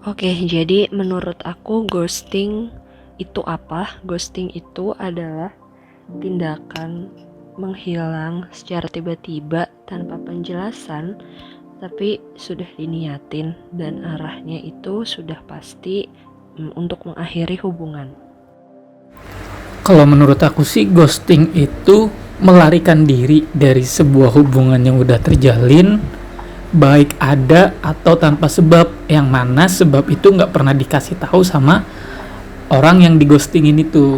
Oke, jadi menurut aku ghosting itu apa? Ghosting itu adalah tindakan menghilang secara tiba-tiba tanpa penjelasan, tapi sudah diniatin dan arahnya itu sudah pasti untuk mengakhiri hubungan. Kalau menurut aku sih ghosting itu melarikan diri dari sebuah hubungan yang udah terjalin, baik ada atau tanpa sebab, yang mana sebab itu nggak pernah dikasih tahu sama orang yang di ghostingin itu.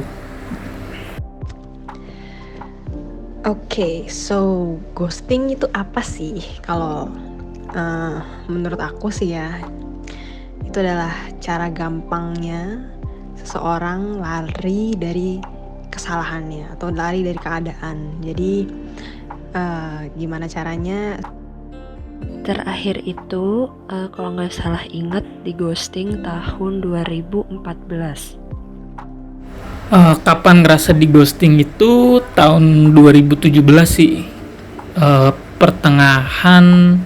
Oke, so ghosting itu apa sih? Kalau menurut aku sih ya, itu adalah cara gampangnya seseorang lari dari kesalahannya atau lari dari keadaan. Jadi gimana caranya? Terakhir itu kalau nggak salah ingat di ghosting tahun 2014. Kapan ngerasa di ghosting itu tahun 2017 sih. Pertengahan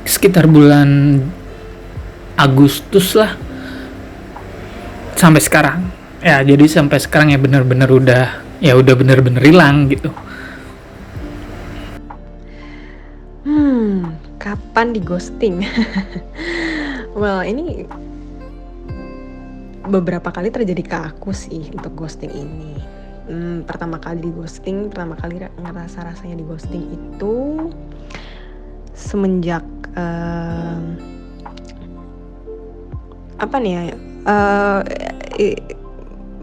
sekitar bulan Agustus lah sampai sekarang. Ya, jadi sampai sekarang ya benar-benar udah benar-benar hilang gitu. Kapan di ghosting? Well, ini beberapa kali terjadi ke aku sih untuk ghosting ini. Pertama kali ngerasa rasanya di ghosting itu semenjak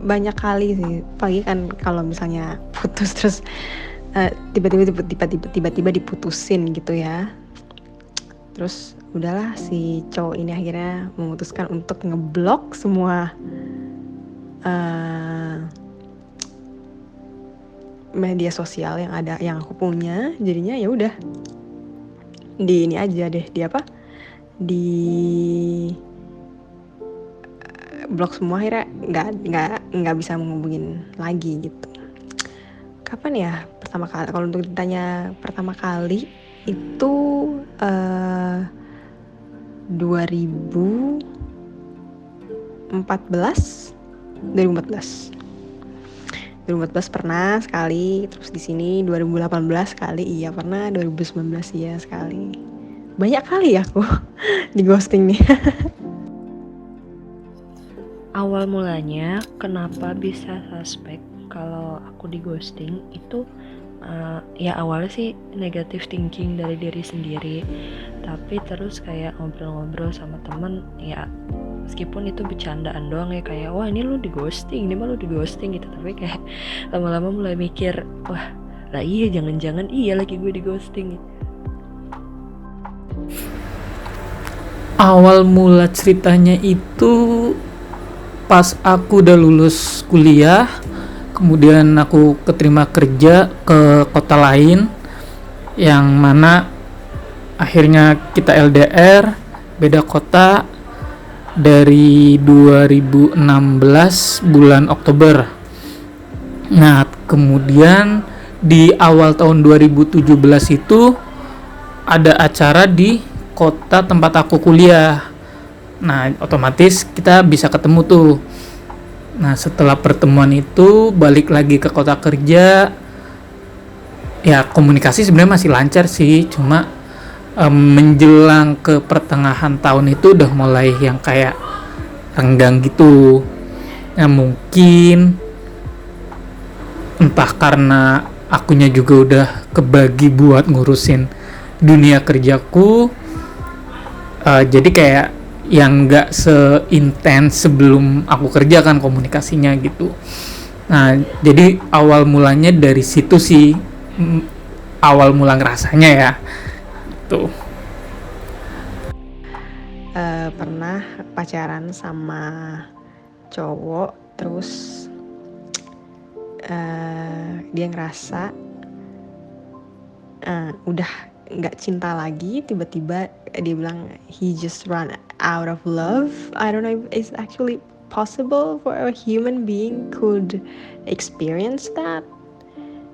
banyak kali sih. Apalagi kan kalau misalnya putus terus tiba-tiba diputusin gitu ya. Terus udahlah, si cowok ini akhirnya memutuskan untuk ngeblok semua media sosial yang aku punya. Jadinya ya udah di ini aja deh, di blok semua, akhirnya nggak bisa menghubungin lagi gitu. Kapan ya pertama kali? Kalau untuk ditanya pertama kali itu 2014 pernah sekali, terus di sini 2018 sekali, iya pernah, 2019 iya sekali. Banyak kali ya aku di ghosting nih. Awal mulanya kenapa bisa suspek kalau aku di ghosting itu ya awalnya sih negative thinking dari diri sendiri, tapi terus kayak ngobrol-ngobrol sama temen ya, meskipun itu bercandaan doang ya, kayak wah ini lu di ghosting gitu, tapi kayak lama-lama mulai mikir, wah lah iya, jangan-jangan iya lagi gue di ghosting. Awal mula ceritanya itu pas aku udah lulus kuliah, kemudian aku keterima kerja ke kota lain, yang mana akhirnya kita LDR, beda kota dari 2016 bulan Oktober. Nah, kemudian di awal tahun 2017 itu ada acara di kota tempat aku kuliah. Nah, otomatis kita bisa ketemu tuh. Nah, setelah pertemuan itu balik lagi ke kota kerja. Ya, komunikasi sebenarnya masih lancar sih, cuma menjelang ke pertengahan tahun itu udah mulai yang kayak renggang gitu. Ya, mungkin entah karena akunya juga udah kebagi buat ngurusin dunia kerjaku, jadi kayak yang nggak seintens sebelum aku kerja kan komunikasinya gitu. Nah, jadi awal mulanya dari situ sih, awal mula ngerasanya ya tuh. Pernah pacaran sama cowok, terus dia ngerasa udah nggak cinta lagi, tiba-tiba dia bilang he just run out of love. I don't know if it's actually possible for a human being could experience that.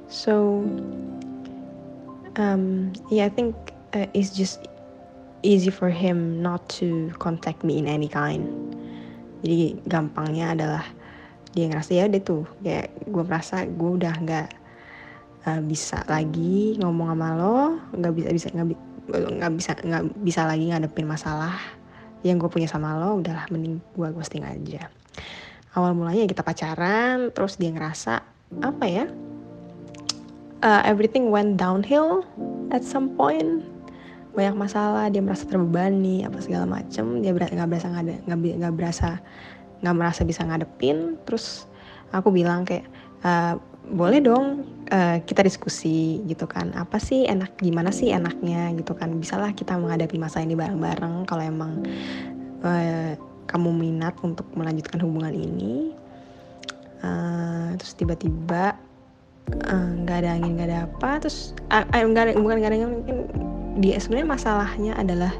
So yeah, I think it's just easy for him not to contact me in any kind. Jadi gampangnya adalah dia ngerasa ya udah tuh, kayak gue merasa gue udah nggak bisa lagi ngomong sama lo, nggak bisa lagi ngadepin masalah yang gue punya sama lo, udahlah mending gue ghosting aja. Awal mulanya kita pacaran, terus dia ngerasa apa ya, everything went downhill at some point. Banyak masalah, dia merasa terbebani apa segala macem, dia nggak merasa bisa ngadepin. Terus aku bilang kayak boleh dong kita diskusi gitu kan, apa sih gimana sih enaknya gitu kan, bisalah kita menghadapi masa ini bareng-bareng kalau emang kamu minat untuk melanjutkan hubungan ini. Terus tiba-tiba nggak ada angin nggak ada apa, terus bukan nggak ada angin, mungkin dia sebenarnya masalahnya adalah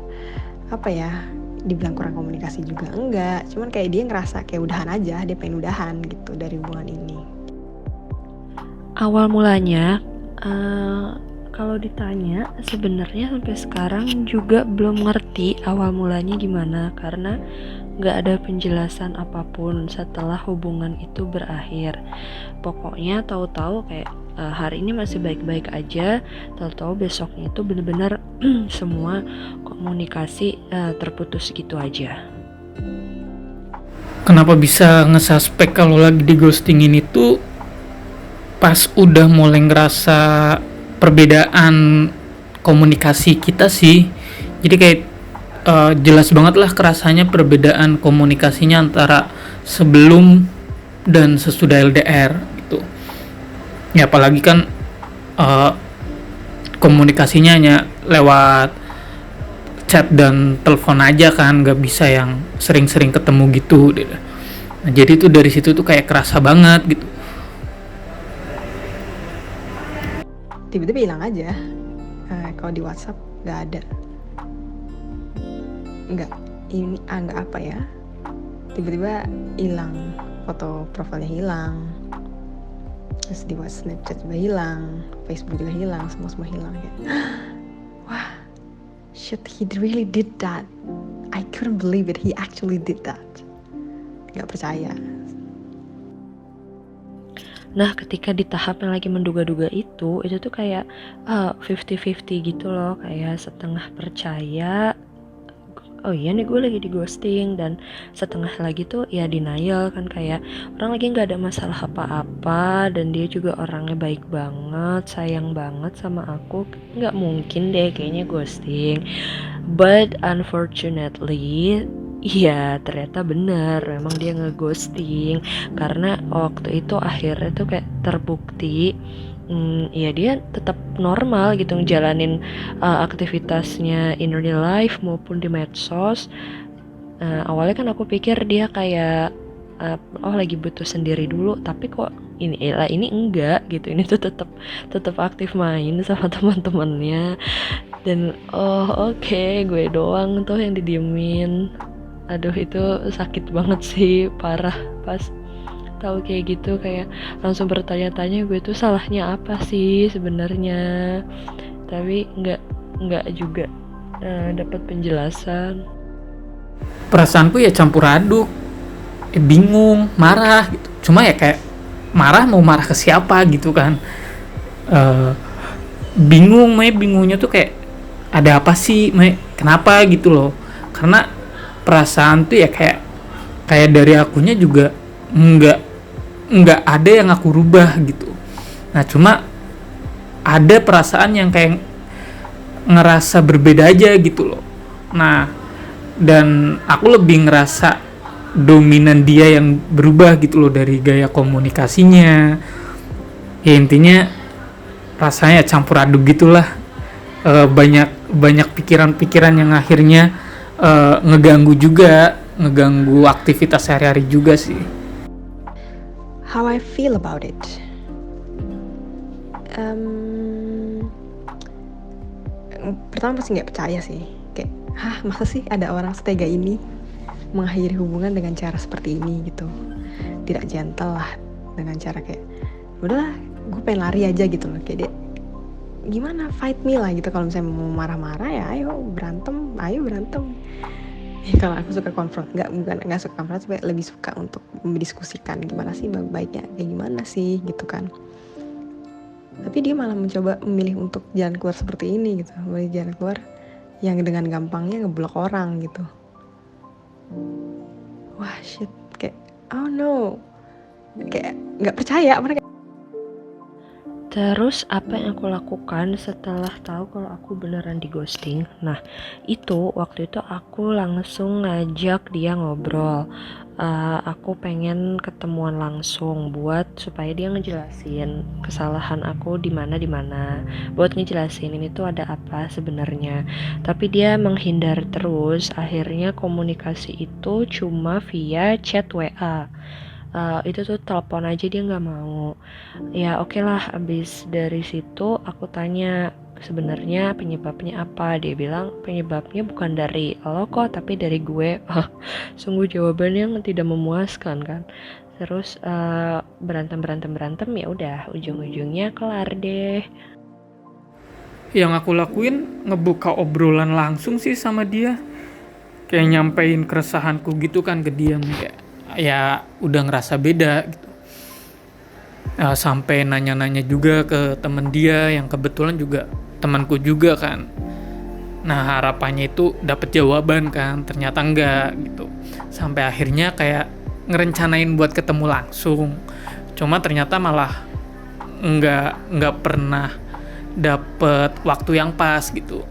apa ya, dibilang kurang komunikasi juga enggak, cuman kayak dia ngerasa kayak udahan aja, dia pengen udahan gitu dari hubungan ini. Awal mulanya kalau ditanya sebenarnya sampai sekarang juga belum ngerti awal mulanya gimana, karena nggak ada penjelasan apapun setelah hubungan itu berakhir. Pokoknya tahu-tahu kayak hari ini masih baik-baik aja, tahu-tahu besoknya itu benar-benar semua komunikasi terputus gitu aja. Kenapa bisa ngesuspek kalau lagi di ghostingin itu pas udah mulai ngerasa perbedaan komunikasi kita sih. Jadi kayak jelas banget lah kerasanya perbedaan komunikasinya antara sebelum dan sesudah LDR gitu. Ya apalagi kan komunikasinya hanya lewat chat dan telepon aja kan, nggak bisa yang sering-sering ketemu gitu. Nah, jadi tuh dari situ tuh kayak kerasa banget gitu. Tiba-tiba hilang aja. Kalau di WhatsApp nggak ada. Nggak apa ya. Tiba-tiba hilang, foto profilnya hilang. Terus di Snapchat juga hilang, Facebook juga hilang, semua hilang kayak. Wah, shit, he really did that. I couldn't believe it, he actually did that. Nggak percaya. Nah, ketika di tahap yang lagi menduga-duga itu tuh kayak 50-50 gitu loh, kayak setengah percaya, oh iya nih gue lagi di ghosting, dan setengah lagi tuh ya denial kan, kayak orang lagi nggak ada masalah apa-apa dan dia juga orangnya baik banget, sayang banget sama aku, nggak mungkin deh kayaknya ghosting. But unfortunately, iya ternyata benar, memang dia ngeghosting. Karena waktu itu akhirnya tuh kayak terbukti ya dia tetap normal gitu ngejalanin aktivitasnya in real life maupun di medsos. Awalnya kan aku pikir dia kayak lagi butuh sendiri dulu, tapi kok ini enggak gitu, ini tuh tetap aktif main sama teman-temannya. Dan oke, gue doang tuh yang didiemin. Aduh, itu sakit banget sih, parah. Pas tahu kayak gitu kayak langsung bertanya-tanya gue tuh salahnya apa sih sebenarnya, tapi nggak juga dapat penjelasan. Perasaanku ya campur aduk, bingung, marah gitu. Cuma ya kayak marah, mau marah ke siapa gitu kan. Bingungnya tuh kayak ada apa sih, kenapa gitu loh. Karena perasaan tuh ya kayak dari akunya juga nggak ada yang aku rubah gitu. Nah cuma ada perasaan yang kayak ngerasa berbeda aja gitu loh. Nah dan aku lebih ngerasa dominan dia yang berubah gitu loh dari gaya komunikasinya. Ya intinya rasanya campur aduk gitulah. Banyak pikiran-pikiran yang akhirnya ngeganggu aktivitas sehari-hari juga sih. How I feel about it? Pertama pasti nggak percaya sih, kayak masa sih ada orang setega ini mengakhiri hubungan dengan cara seperti ini gitu, tidak gentle lah, dengan cara kayak udahlah gue pengen lari aja gitu loh, kayak dia gimana, fight me lah gitu. Kalau misalnya mau marah-marah ya ayo berantem. Ya, kalau aku suka konfront, nggak suka konfront, tapi lebih suka untuk mendiskusikan gimana sih baiknya kayak gimana sih gitu kan. Tapi dia malah mencoba memilih untuk jalan keluar seperti ini gitu, memilih jalan keluar yang dengan gampangnya ngeblok orang gitu. Wah shit, kayak oh no, kayak nggak percaya mereka. Terus apa yang aku lakukan setelah tahu kalau aku beneran di ghosting? Nah, itu waktu itu aku langsung ngajak dia ngobrol. Aku pengen ketemuan langsung buat supaya dia ngejelasin kesalahan aku di mana, buat ngejelasin ini tuh ada apa sebenarnya. Tapi dia menghindar terus. Akhirnya komunikasi itu cuma via chat WA. Itu tuh telepon aja dia nggak mau. Ya oke lah, abis dari situ aku tanya sebenarnya penyebabnya apa. Dia bilang penyebabnya bukan dari lo kok, tapi dari gue. Sungguh jawaban yang tidak memuaskan kan. Terus berantem ya udah ujung-ujungnya kelar deh. Yang aku lakuin ngebuka obrolan langsung sih sama dia, kayak nyampein keresahanku gitu kan ke dia, kayak ya udah ngerasa beda gitu. Sampai nanya-nanya juga ke temen dia yang kebetulan juga temanku juga kan. Nah harapannya itu dapet jawaban kan, ternyata enggak gitu. Sampai akhirnya kayak ngerencanain buat ketemu langsung, cuma ternyata malah nggak pernah dapet waktu yang pas gitu.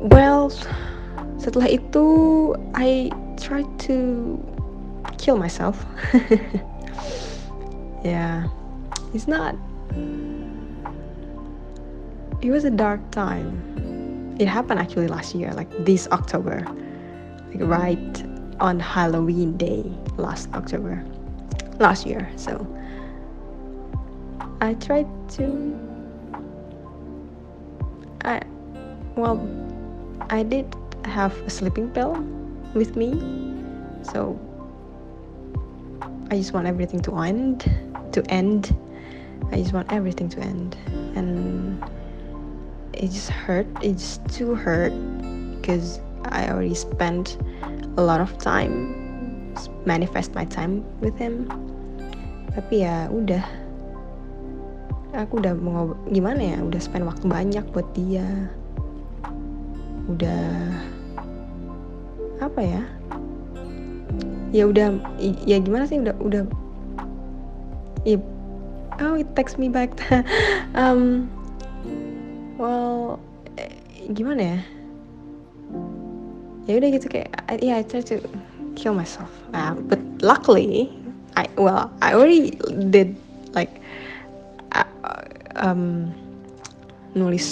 Well, setelah itu I tried to kill myself. Yeah, it's not. It was a dark time. It happened actually last year, like this October, like right on Halloween day last year. So I tried to. I did have a sleeping pill with me, so I just want everything to end. I just want everything to end, and it just hurt. It's too hurt because I already spent a lot of time manifest my time with him. Tapi ya udah, aku udah mau gimana ya, udah spend waktu banyak buat dia, udah apa ya, udah ya gimana sih, udah ya, oh it takes me back. Well, gimana ya udah gitu, kayak I try to kill myself, but luckily I already did like nulis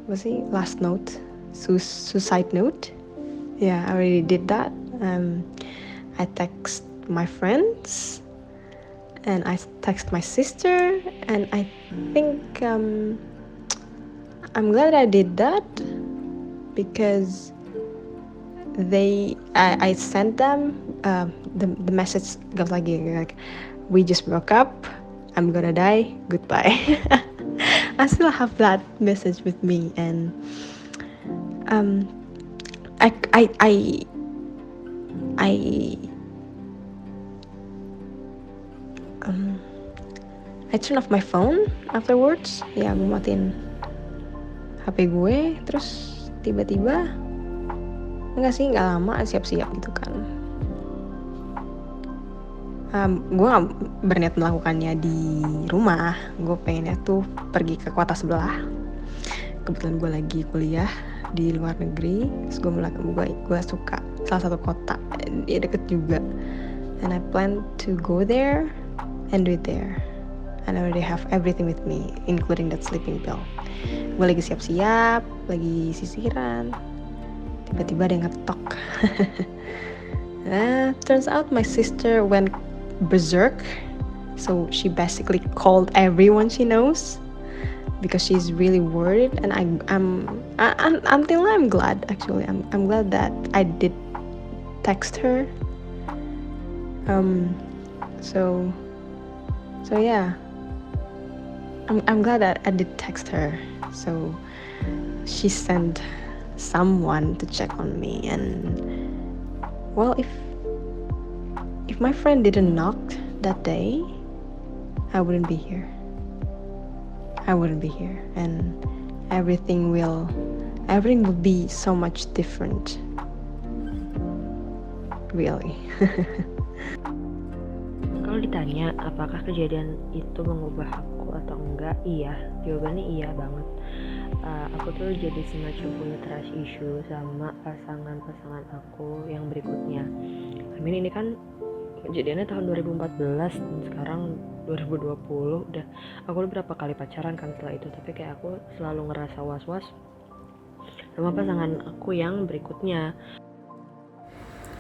what sih, last note, suicide note. Yeah, I already did that. I text my friends and I text my sister, and I think I'm glad I did that because I sent them the message goes like, we just broke up, I'm gonna die, goodbye. I still have that message with me, and I turn off my phone afterwards. Ya, gue matiin HP gue, terus tiba-tiba nggak lama siap-siap gitu kan. Gue gak berniat melakukannya di rumah. Gue pengennya tuh pergi ke kota sebelah. Kebetulan gue lagi kuliah di luar negeri, terus gue suka salah satu kota, dia deket juga, and I plan to go there and do it there. And I already have everything with me, including that sleeping pill. Gue lagi siap-siap, lagi sisiran, tiba-tiba ada yang ngetok. Turns out my sister went berserk, so she basically called everyone she knows because she's really worried. And until now I'm glad, actually. I'm glad that I did text her. So So yeah, I'm glad that I did text her. So she sent someone to check on me, and well, if my friend didn't knock that day, I wouldn't be here. And everything will be so much different. Really. Kalau ditanya apakah kejadian itu mengubah aku atau enggak, iya, jawabannya iya banget. Aku tuh jadi semacam punya trust issue sama pasangan aku yang berikutnya. Ini kan kejadiannya tahun 2014 dan sekarang 2020 aku udah berapa kali pacaran kan setelah itu, tapi kayak aku selalu ngerasa was-was sama pasangan aku yang berikutnya.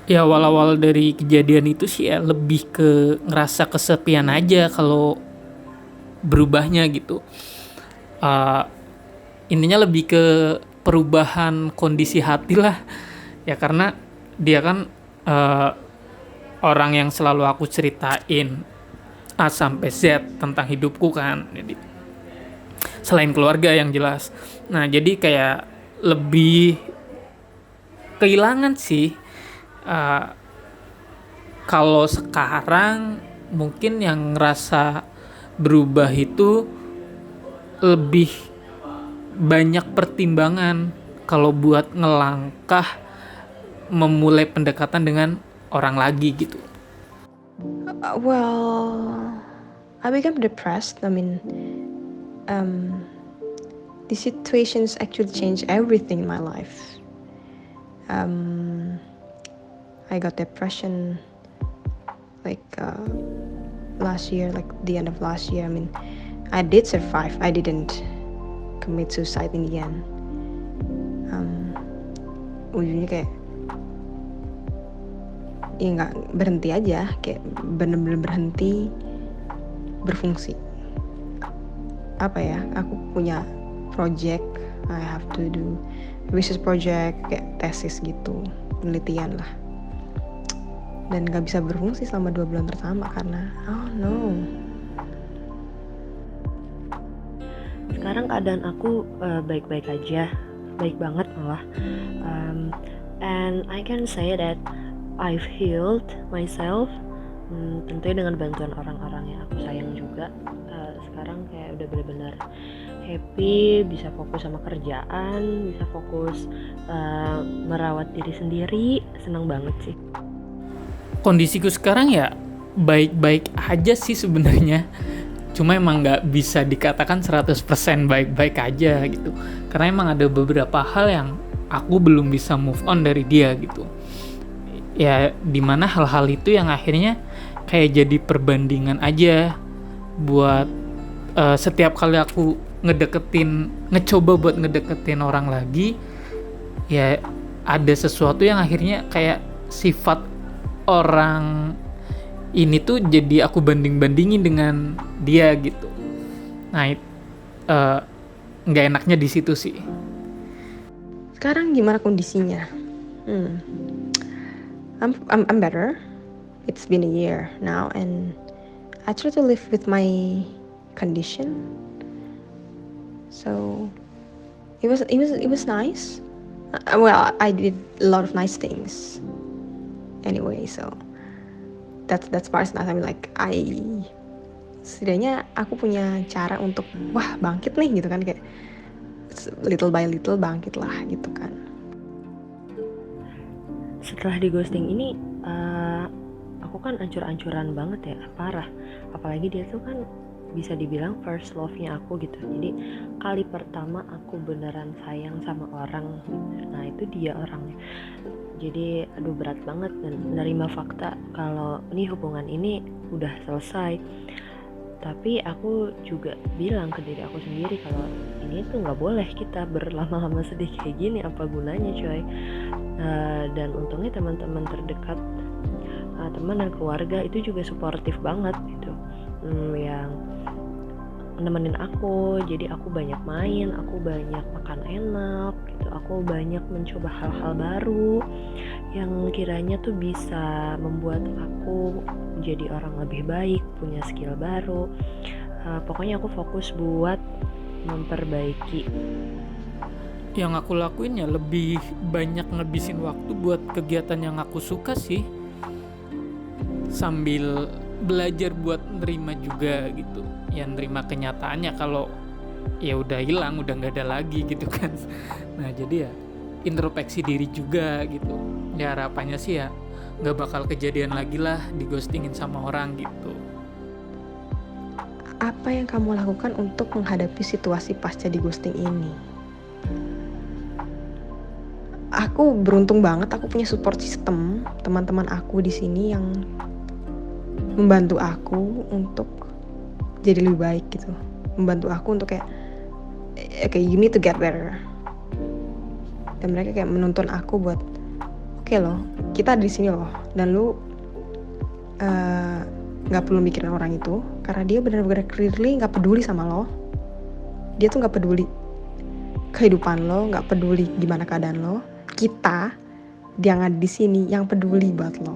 Ya awal-awal dari kejadian itu sih ya lebih ke ngerasa kesepian aja kalau berubahnya gitu. Intinya lebih ke perubahan kondisi hati lah ya, karena dia kan orang yang selalu aku ceritain A sampai Z tentang hidupku kan, jadi selain keluarga yang jelas. Nah jadi kayak lebih kehilangan sih. Kalau sekarang mungkin yang ngerasa berubah itu lebih banyak pertimbangan kalau buat ngelangkah memulai pendekatan dengan orang lagi gitu. Well, I became depressed. I mean, the situations actually changed everything in my life. I got depression like last year, like the end of last year. I mean, I did survive. I didn't commit suicide in the end. Ujungnya kayak ya nggak berhenti aja, kayak bener-bener berhenti berfungsi. Apa ya? Aku punya project, I have to do research project, kayak tesis gitu, penelitian lah. Dan gak bisa berfungsi selama 2 bulan pertama karena oh no. Sekarang keadaan aku baik-baik aja, baik banget malah. And I can say that I've healed myself, tentunya dengan bantuan orang-orang yang aku sayang juga. Sekarang kayak udah benar-benar happy, bisa fokus sama kerjaan, bisa fokus merawat diri sendiri, senang banget sih. Kondisiku sekarang ya baik-baik aja sih sebenarnya. Cuma emang gak bisa dikatakan 100% baik-baik aja gitu. Karena emang ada beberapa hal yang aku belum bisa move on dari dia gitu. Ya dimana hal-hal itu yang akhirnya kayak jadi perbandingan aja buat setiap kali aku ngecoba buat ngedeketin orang lagi, ya ada sesuatu yang akhirnya kayak sifat orang ini tuh jadi aku banding-bandingin dengan dia gitu. Nah, nggak enaknya di situ sih. Sekarang gimana kondisinya? I'm better. It's been a year now, and I try to live with my condition. So it was nice. Well, I did a lot of nice things. Anyway, so that's part nice. I mean, like setidaknya aku punya cara untuk bangkit nih gitu kan, kayak little by little bangkit lah gitu kan. Setelah di ghosting ini aku kan ancur-ancuran banget ya, parah. Apalagi dia tuh kan bisa dibilang first love-nya aku gitu. Jadi kali pertama aku beneran sayang sama orang, nah itu dia orangnya. Jadi aduh berat banget dan menerima fakta kalau ini hubungan ini udah selesai. Tapi aku juga bilang ke diri aku sendiri kalau ini tuh nggak boleh kita berlama-lama sedih kayak gini, apa gunanya coy. Dan untungnya teman-teman terdekat, teman dan keluarga itu juga suportif banget gitu, yang nemenin aku. Jadi aku banyak main, aku banyak makan enak gitu, aku banyak mencoba hal-hal baru yang kiranya tuh bisa membuat aku jadi orang lebih baik, punya skill baru. Pokoknya aku fokus buat memperbaiki. Yang aku lakuin ya lebih banyak ngabisin waktu buat kegiatan yang aku suka sih, sambil belajar buat nerima juga gitu, ya nerima kenyataannya kalau ya udah hilang, udah nggak ada lagi gitu kan. Nah jadi ya introspeksi diri juga gitu, ya harapannya sih ya nggak bakal kejadian lagi lah di ghostingin sama orang gitu. Apa yang kamu lakukan untuk menghadapi situasi pasca di ghosting ini? Aku beruntung banget, aku punya support system, teman-teman aku di sini yang membantu aku untuk jadi lebih baik gitu. Membantu aku untuk kayak you need to get better. Dan mereka kayak menuntun aku buat oke loh, kita ada di sini loh, dan lu nggak perlu mikirin orang itu karena dia benar-benar clearly nggak peduli sama lo. Dia tuh nggak peduli kehidupan lo, nggak peduli gimana keadaan lo. Kita yang ada di sini yang peduli buat lo,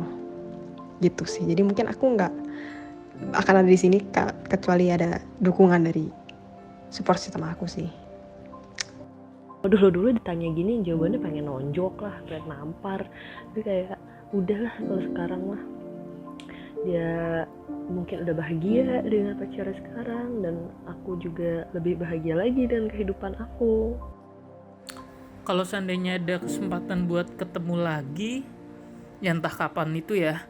gitu sih. Jadi mungkin aku nggak akan ada di sini kecuali ada dukungan dari support system aku sih. Dulu ditanya gini jawabannya pengen nonjok lah, pengen nampar, tapi kayak udahlah kalau sekarang mah dia mungkin udah bahagia dengan pacarnya sekarang, dan aku juga lebih bahagia lagi dengan kehidupan aku. Kalau seandainya ada kesempatan buat ketemu lagi, ya entah kapan itu ya,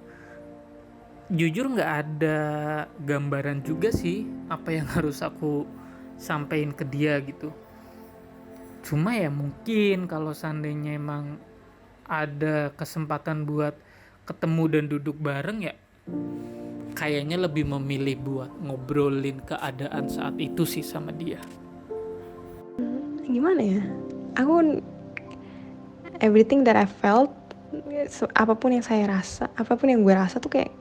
jujur nggak ada gambaran juga sih apa yang harus aku sampein ke dia gitu. Cuma ya mungkin kalau seandainya emang ada kesempatan buat ketemu dan duduk bareng, ya kayaknya lebih memilih buat ngobrolin keadaan saat itu sih sama dia. Gimana ya? Aku everything that I felt, apapun yang saya rasa, apapun yang gue rasa tuh kayak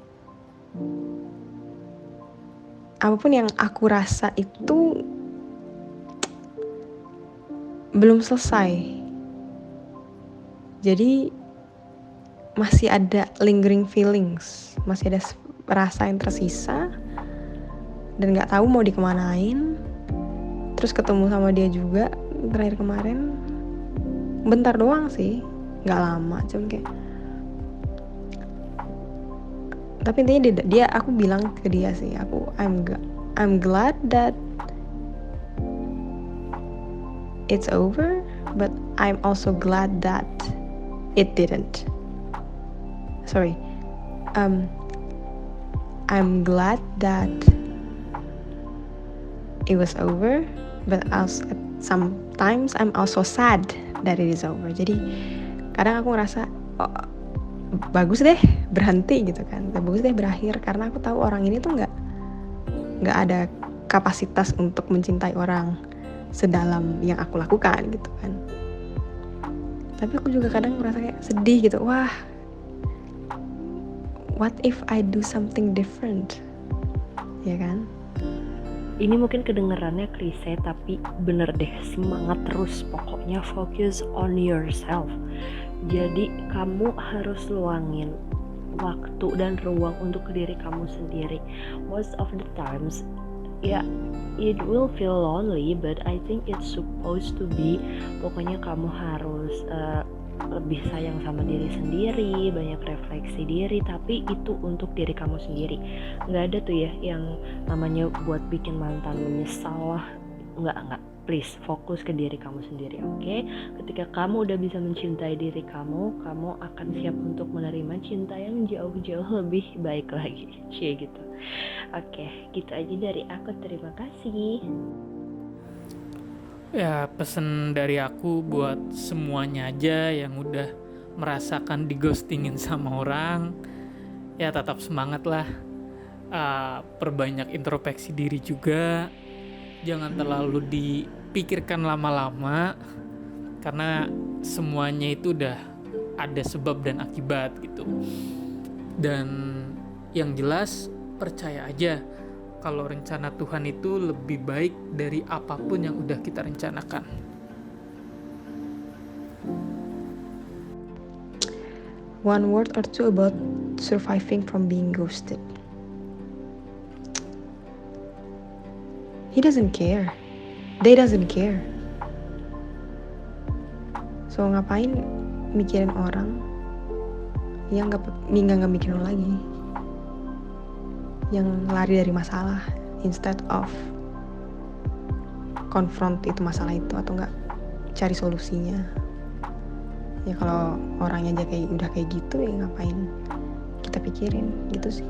apapun yang aku rasa itu belum selesai. Jadi masih ada lingering feelings, masih ada rasa yang tersisa dan nggak tahu mau dikemanain. Terus ketemu sama dia juga terakhir kemarin, bentar doang sih, nggak lama, cuman kayak. Tapi intinya dia aku bilang ke dia sih, I'm glad that it's over, but I'm also glad that it didn't. Sorry, I'm glad that it was over, but also sometimes I'm also sad that it is over. Jadi kadang aku ngerasa bagus deh berhenti gitu kan, bagus deh berakhir, karena aku tahu orang ini tuh nggak ada kapasitas untuk mencintai orang sedalam yang aku lakukan gitu kan. Tapi aku juga kadang merasa kayak sedih gitu, wah, what if I do something different, ya kan? Ini mungkin kedengarannya klise, tapi bener deh, semangat terus, pokoknya focus on yourself. Jadi kamu harus luangin waktu dan ruang untuk diri kamu sendiri. Most of the times, ya, it will feel lonely, but I think it's supposed to be. Pokoknya kamu harus lebih sayang sama diri sendiri, banyak refleksi diri, tapi itu untuk diri kamu sendiri. Nggak ada tuh ya yang namanya buat bikin mantan menyesal lah. Nggak. Please, fokus ke diri kamu sendiri, oke? Ketika kamu udah bisa mencintai diri kamu, kamu akan siap untuk menerima cinta yang jauh-jauh lebih baik lagi. Cie gitu. Oke, gitu aja dari aku. Terima kasih. Ya pesan dari aku buat semuanya aja yang udah merasakan dighostingin sama orang, ya tetap semangat lah. Perbanyak introspeksi diri juga, jangan terlalu dipikirkan lama-lama, karena semuanya itu udah ada sebab dan akibat gitu. Dan yang jelas percaya aja kalau rencana Tuhan itu lebih baik dari apapun yang udah kita rencanakan. one word or two about surviving from being ghosted. He doesn't care. They doesn't care. So ngapain mikirin orang yang nggak mikirin lo lagi, yang lari dari masalah instead of confront itu masalah itu atau nggak cari solusinya. Ya kalau orangnya aja udah kayak gitu ya ngapain kita pikirin gitu sih.